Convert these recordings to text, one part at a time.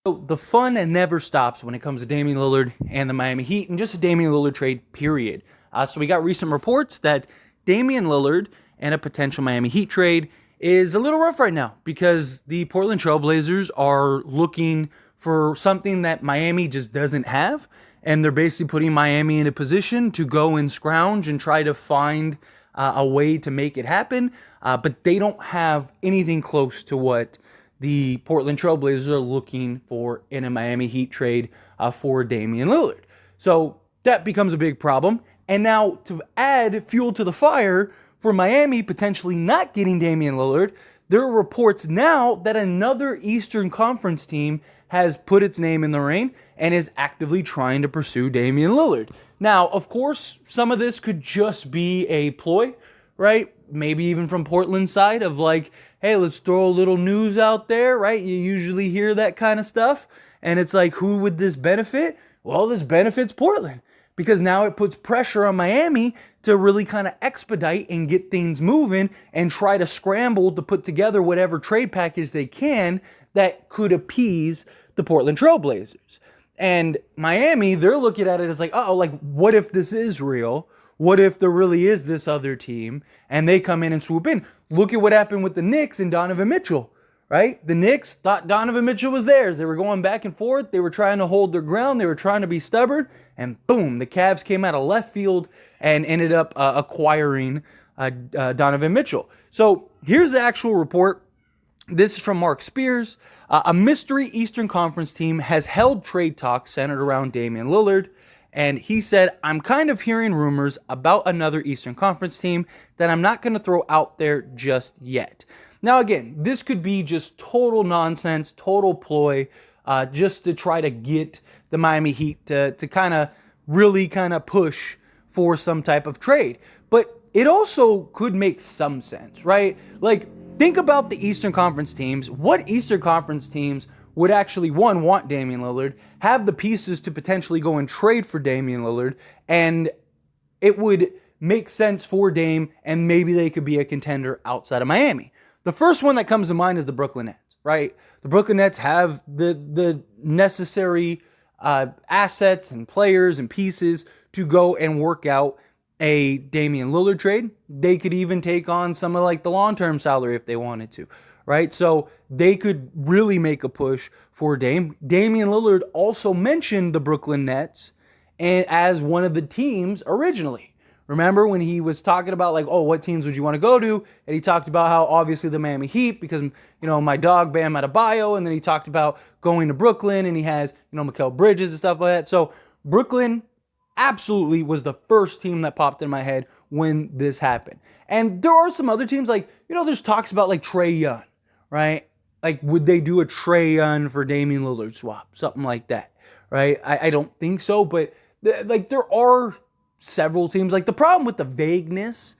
So the fun never stops when it comes to Damian Lillard and the Miami Heat, and just a Damian Lillard trade, period. So we got recent reports that Damian Lillard and a potential Miami Heat trade is a little rough right now because the Portland Trailblazers are looking for something that Miami just doesn't have, and they're basically putting Miami in a position to go and scrounge and try to find a way to make it happen, but they don't have anything close to what the Portland Trailblazers are looking for in a Miami Heat trade for Damian Lillard. So that becomes a big problem. And now to add fuel to the fire for Miami potentially not getting Damian Lillard, there are reports now that another Eastern Conference team has put its name in the ring and is actively trying to pursue Damian Lillard. Now, of course, some of this could just be a ploy, right? Maybe even from Portland's side of like, hey, let's throw a little news out there, right? You usually hear that kind of stuff. And it's like, who would this benefit? Well, this benefits Portland because now it puts pressure on Miami to really kind of expedite and get things moving and try to scramble to put together whatever trade package they can that could appease the Portland Trailblazers. And Miami, they're looking at it as like, oh, like, what if this is real? What if there really is this other team and they come in and swoop in? Look at what happened with the Knicks and Donovan Mitchell, right? The Knicks thought Donovan Mitchell was theirs. They were going back and forth. They were trying to hold their ground. They were trying to be stubborn. And boom, the Cavs came out of left field and ended up acquiring Donovan Mitchell. So here's the actual report. This is from Mark Spears. A mystery Eastern Conference team has held trade talks centered around Damian Lillard. And he said, I'm kind of hearing rumors about another Eastern Conference team that I'm not going to throw out there just yet. Now, again, this could be just total nonsense, total ploy, just to try to get the Miami Heat to kind of really kind of push for some type of trade. But it also could make some sense, right? Like, think about the Eastern Conference teams. What Eastern Conference teams would actually, one, want Damian Lillard, have the pieces to potentially go and trade for Damian Lillard, and it would make sense for Dame, and maybe they could be a contender outside of Miami. The first one that comes to mind is the Brooklyn Nets, right? The Brooklyn Nets have the necessary assets and players and pieces to go and work out a Damian Lillard trade. They could even take on some of like the long-term salary if they wanted to, right? So they could really make a push for Dame. Damian Lillard also mentioned the Brooklyn Nets as one of the teams originally. Remember when he was talking about like, oh, what teams would you want to go to? And he talked about how obviously the Miami Heat because, you know, my dog Bam Adebayo. And then he talked about going to Brooklyn and he has, you know, Mikal Bridges and stuff like that. So Brooklyn absolutely was the first team that popped in my head when this happened. And there are some other teams like, you know, there's talks about like Trae Young, right? Like, would they do a Trae Young for Damian Lillard swap? Something like that, right? I don't think so, but like there are several teams. Like the problem with the vagueness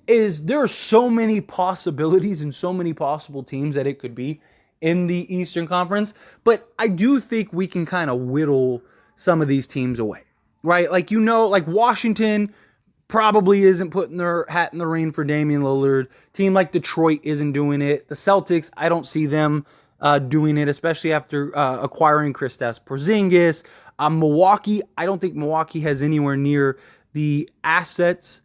is there are so many possibilities and so many possible teams that it could be in the Eastern Conference. But I do think we can kind of whittle some of these teams away, right? Like, you know, like Washington probably isn't putting their hat in the ring for Damian Lillard. Team like Detroit isn't doing it. The Celtics, I don't see them doing it, especially after acquiring Kristaps Porzingis. Milwaukee, I don't think Milwaukee has anywhere near the assets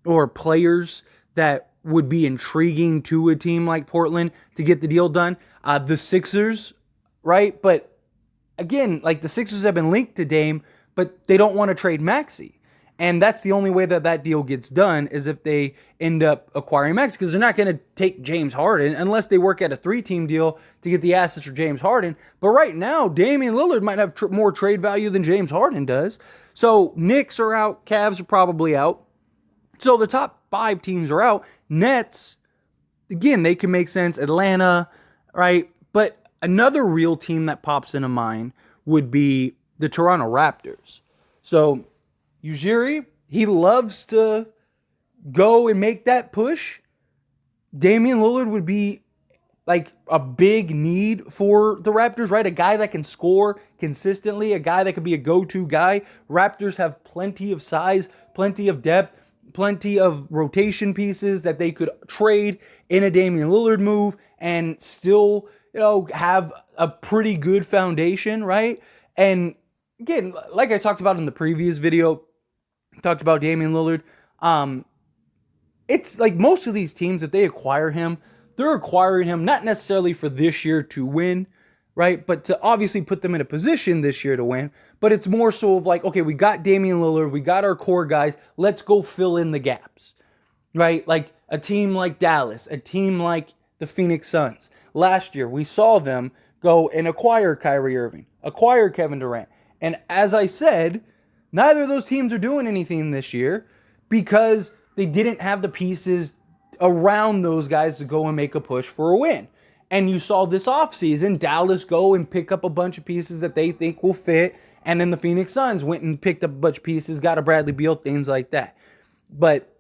or players that would be intriguing to a team like Portland to get the deal done. The Sixers, right? But again, like the Sixers have been linked to Dame, but they don't want to trade Maxey. And that's the only way that that deal gets done is if they end up acquiring Maxey, because they're not going to take James Harden unless they work at a 3-team deal to get the assets for James Harden. But right now, Damian Lillard might have more trade value than James Harden does. So Knicks are out. Cavs are probably out. So the top 5 teams are out. Nets, again, they can make sense. Atlanta, right? But another real team that pops into mind would be the Toronto Raptors. So Ujiri, he loves to go and make that push. Damian Lillard would be like a big need for the Raptors, right? A guy that can score consistently, a guy that could be a go-to guy. Raptors have plenty of size, plenty of depth, plenty of rotation pieces that they could trade in a Damian Lillard move and still have a pretty good foundation, right? And again, like I talked about in the previous video, talked about Damian Lillard. It's like most of these teams, if they acquire him, they're acquiring him not necessarily for this year to win, right? But to obviously put them in a position this year to win. But it's more so of like, okay, we got Damian Lillard, we got our core guys, let's go fill in the gaps, right? Like a team like Dallas, a team like the Phoenix Suns. Last year, we saw them go and acquire Kyrie Irving, acquire Kevin Durant. And as I said, neither of those teams are doing anything this year because they didn't have the pieces around those guys to go and make a push for a win. And you saw this offseason, Dallas go and pick up a bunch of pieces that they think will fit. And then the Phoenix Suns went and picked up a bunch of pieces, got a Bradley Beal, things like that. But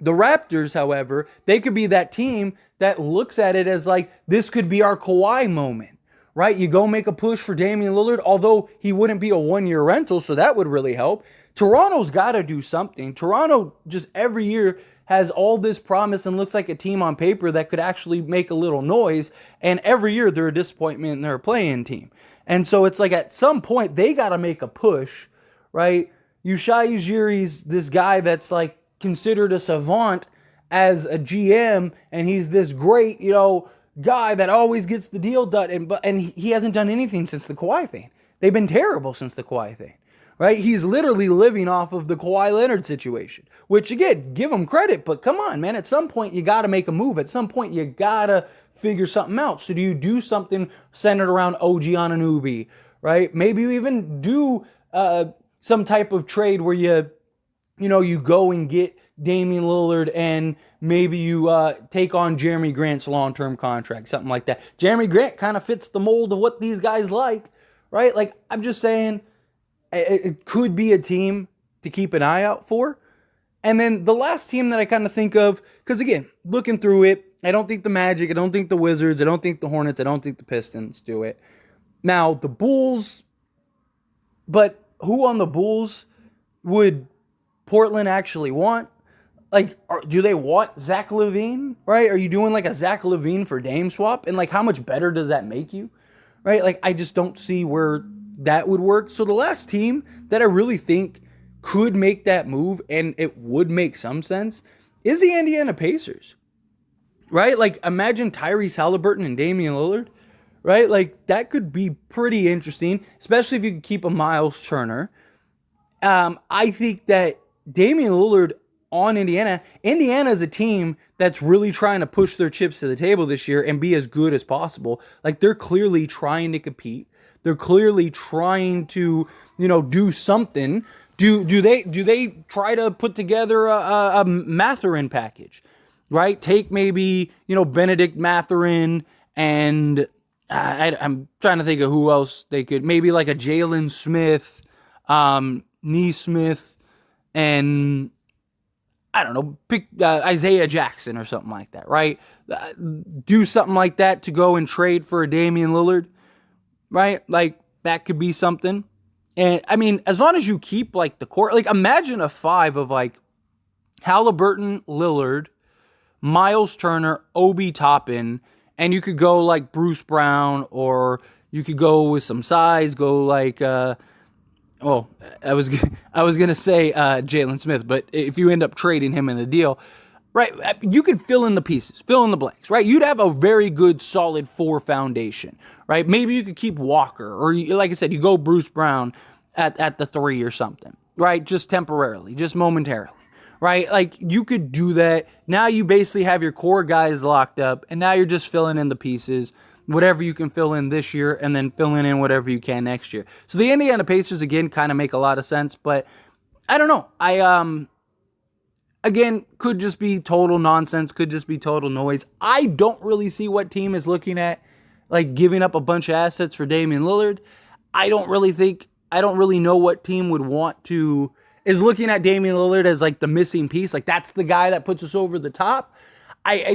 the Raptors, however, they could be that team that looks at it as like, this could be our Kawhi moment, right? You go make a push for Damian Lillard, although he wouldn't be a one-year rental, so that would really help. Toronto's got to do something. Toronto just every year has all this promise and looks like a team on paper that could actually make a little noise, and every year they're a disappointment and they're a play-in team. And so it's like at some point they got to make a push, right? Usai Ujiri's this guy that's like considered a savant as a GM, and he's this great, guy that always gets the deal done, and he hasn't done anything since the Kawhi thing. They've been terrible since the Kawhi thing, right? He's literally living off of the Kawhi Leonard situation, which again, give him credit, but come on, man, at some point you got to make a move. At some point you got to figure something out. So do you do something centered around OG Anunoby, right? Maybe you even do some type of trade where you go and get Damian Lillard and maybe you take on Jeremy Grant's long-term contract, something like that. Jeremy Grant kind of fits the mold of what these guys like, right? Like, I'm just saying it could be a team to keep an eye out for. And then the last team that I kind of think of, because again, looking through it, I don't think the Magic, I don't think the Wizards, I don't think the Hornets, I don't think the Pistons do it. Now, the Bulls, but who on the Bulls would Portland actually want? Like, do they want Zach LaVine, right? Are you doing like a Zach LaVine for Dame swap? And like, how much better does that make you, right? Like, I just don't see where that would work. So the last team that I really think could make that move, and it would make some sense, is the Indiana Pacers, right? Like, imagine Tyrese Halliburton and Damian Lillard, right? Like, that could be pretty interesting, especially if you could keep a Miles Turner. I think that Damian Lillard on Indiana is a team that's really trying to push their chips to the table this year and be as good as possible. Like, they're clearly trying to compete. They're clearly trying to, do something. Do they try to put together a Mathurin package, right? Take maybe, Benedict Mathurin and I'm trying to think of who else they could, maybe like a Jalen Smith, Nesmith, and I don't know, pick Isaiah Jackson or something like that, right? Do something like that to go and trade for a Damian Lillard, right? Like, that could be something. And, I mean, as long as you keep, like, the core, like, imagine a five of, like, Halliburton, Lillard, Miles Turner, Obi Toppin, and you could go, like, Bruce Brown, or you could go with some size, go, like, I was going to say Jalen Smith, but if you end up trading him in the deal, right, you could fill in the pieces, fill in the blanks, right? You'd have a very good, solid 4 foundation, right? Maybe you could keep Walker, or like I said, you go Bruce Brown at the 3 or something, right? Just temporarily, just momentarily, right? Like, you could do that. Now you basically have your core guys locked up, and now you're just filling in the pieces, whatever you can fill in this year, and then filling in whatever you can next year. So the Indiana Pacers, again, kind of make a lot of sense, but I don't know. Again, could just be total nonsense, could just be total noise. I don't really see what team is looking at, like, giving up a bunch of assets for Damian Lillard. I don't really know what team would want to, is looking at Damian Lillard as, like, the missing piece. Like, that's the guy that puts us over the top. I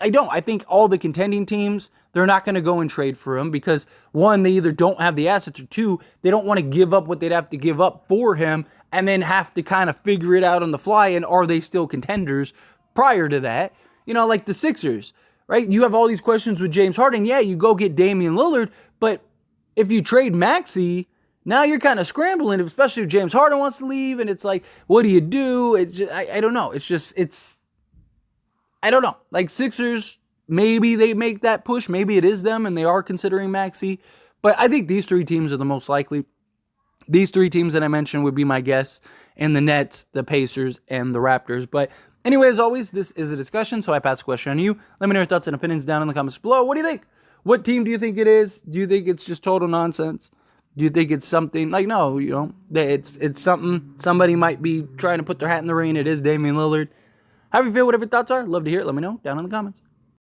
don't. I think all the contending teams, they're not going to go and trade for him because, one, they either don't have the assets, or two, they don't want to give up what they'd have to give up for him and then have to kind of figure it out on the fly, and are they still contenders prior to that? Like the Sixers, right? You have all these questions with James Harden. Yeah, you go get Damian Lillard, but if you trade Maxey, now you're kind of scrambling, especially if James Harden wants to leave, and it's like, what do you do? It's just, I don't know. I don't know. Like, Sixers, maybe they make that push. Maybe it is them, and they are considering Maxey. But I think these three teams are the most likely. These three teams that I mentioned would be my guess, and the Nets, the Pacers, and the Raptors. But anyway, as always, this is a discussion, so I pass the question on you. Let me know your thoughts and opinions down in the comments below. What do you think? What team do you think it is? Do you think it's just total nonsense? Do you think it's something like, no, it's something somebody might be trying to put their hat in the ring? It is Damian Lillard. How do you feel? Whatever your thoughts are, love to hear it. Let me know down in the comments.